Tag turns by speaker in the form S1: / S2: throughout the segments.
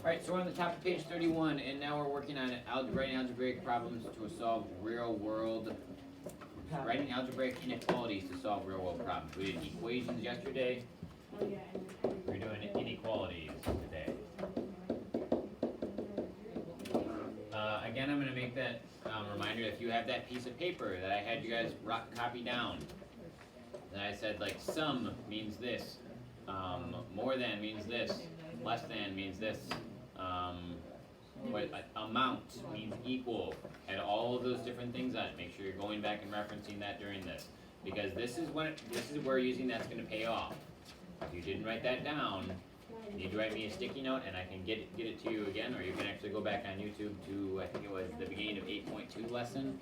S1: Alright, so we're on the top of page 31, and now we're working on writing algebraic problems to solve real-world, writing algebraic inequalities to solve real-world problems. We did equations yesterday. We're doing inequalities today. Again, I'm going to make that reminder, if you have that piece of paper that I had you guys copy down, that I said, like, sum means this, more than means this, less than means this, amount means equal, had all of those different things on it. Make sure you're going back and referencing that during this, because this is where using that's going to pay off. If you didn't write that down, you need to write me a sticky note, and I can get it to you again, or you can actually go back on YouTube to, I think it was the beginning of 8.2 lesson.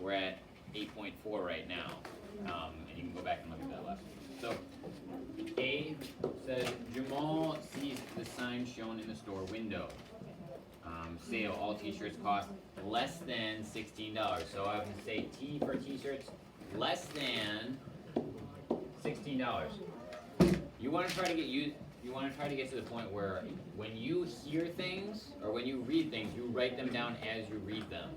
S1: We're at 8.4 right now, and you can go back and look at that lesson. So, A says, Jamal sees the sign shown in the store window. Sale, all t-shirts cost less than $16. So I can say T for t-shirts, less than $16. You want to try to get to the point where when you hear things or when you read things, you write them down as you read them.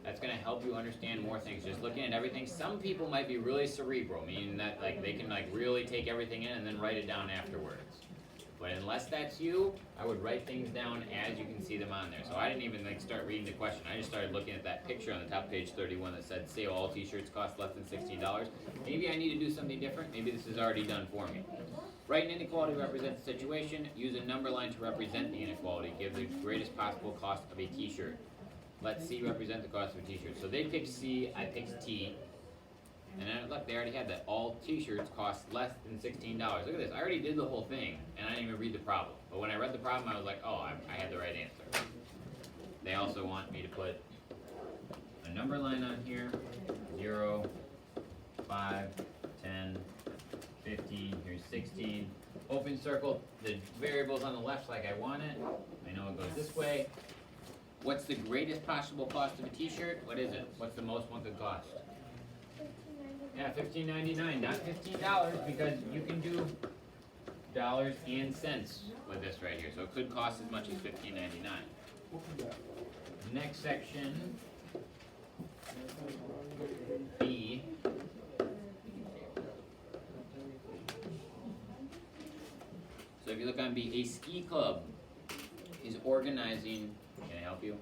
S1: That's going to help you understand more things. Just looking at everything, some people might be really cerebral, meaning that they can really take everything in and then write it down afterwards. But unless that's you, I would write things down as you can see them on there. So I didn't even start reading the question. I just started looking at that picture on the top of page 31 that said, sale, all t-shirts cost less than $16. Maybe I need to do something different. Maybe this is already done for me. Write an inequality represents the situation. Use a number line to represent the inequality. Give the greatest possible cost of a t-shirt. Let C represent the cost of a t-shirt. So they picked C, I picked T. And then, look, they already had that. All t-shirts cost less than $16. Look at this. I already did the whole thing, and I didn't even read the problem. But when I read the problem, I was like, oh, I had the right answer. They also want me to put a number line on here. 0, 5, 10, 15, here's 16. Open circle the variables on the left like I want it. I know it goes this way. What's the greatest possible cost of a t-shirt? What is it? What's the most one could cost? Yeah, $15.99, not $15, because you can do dollars and cents with this right here. So it could cost as much as $15.99. Next section, B. So if you look on B, a ski club is organizing, can I help you?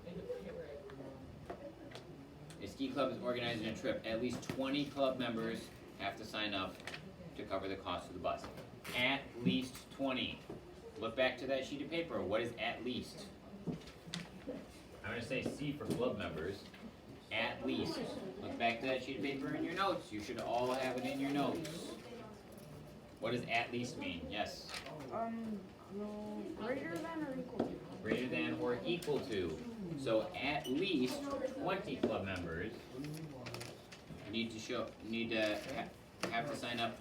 S1: A ski club is organizing a trip. At least 20 club members have to sign up to cover the cost of the bus. At least 20. Look back to that sheet of paper. What is at least? I'm going to say C for club members. At least. Look back to that sheet of paper in your notes. You should all have it in your notes. What does at least mean? Yes?
S2: No, greater than or equal to.
S1: Greater than or equal to. So at least 20 club members have to sign up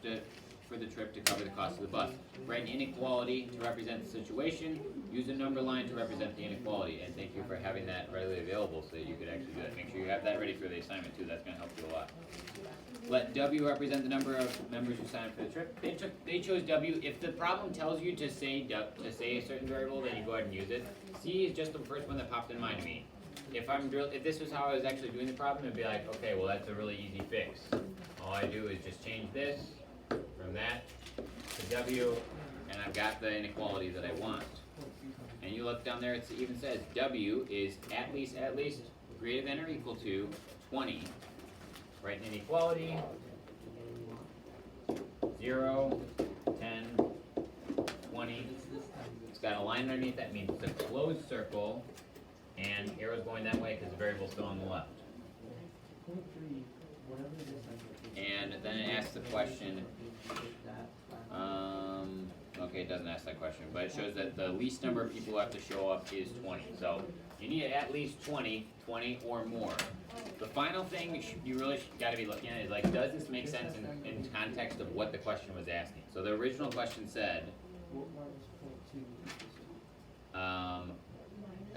S1: for the trip to cover the cost of the bus. Write an inequality to represent the situation. Use a number line to represent the inequality. And thank you for having that readily available so that you could actually do that. Make sure you have that ready for the assignment too. That's going to help you a lot. Let W represent the number of members who signed up for the trip. They chose W. If the problem tells you to say a certain variable, then you go ahead and use it. C is just the first one that popped in mind to me. If this was how I was actually doing the problem, it'd be like, okay, well that's a really easy fix. All I do is just change this from that to W, and I've got the inequality that I want. And you look down there, it even says W is at least greater than or equal to 20. Write an inequality, 0, 10, 20. It's got a line underneath that means it's a closed circle, and arrow's going that way because the variable's still on the left. And then it asks the question, okay, it doesn't ask that question, but it shows that the least number of people who have to show up is 20. So you need at least 20 or more. The final thing you really got to be looking at is does this make sense in context of what the question was asking? So the original question said, a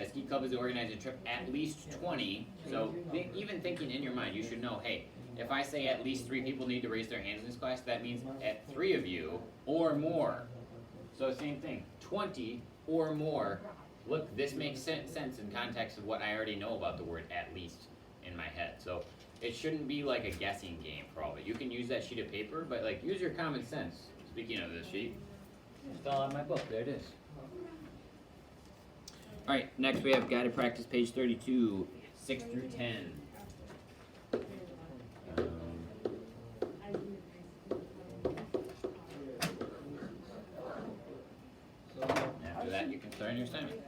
S1: ski club is organizing a trip at least 20. So even thinking in your mind, you should know, hey, if I say at least 3 people need to raise their hands in this class, that means at 3 of you or more. So same thing, 20 or more look, this makes sense in context of what I already know about the word at least in my head. So it shouldn't be like a guessing game for all of it. You can use that sheet of paper, but like use your common sense. Speaking of this sheet, it's all on my book. There it is. All right, next we have guided practice, page 32, 6 through 10. After that, you can start on your assignment.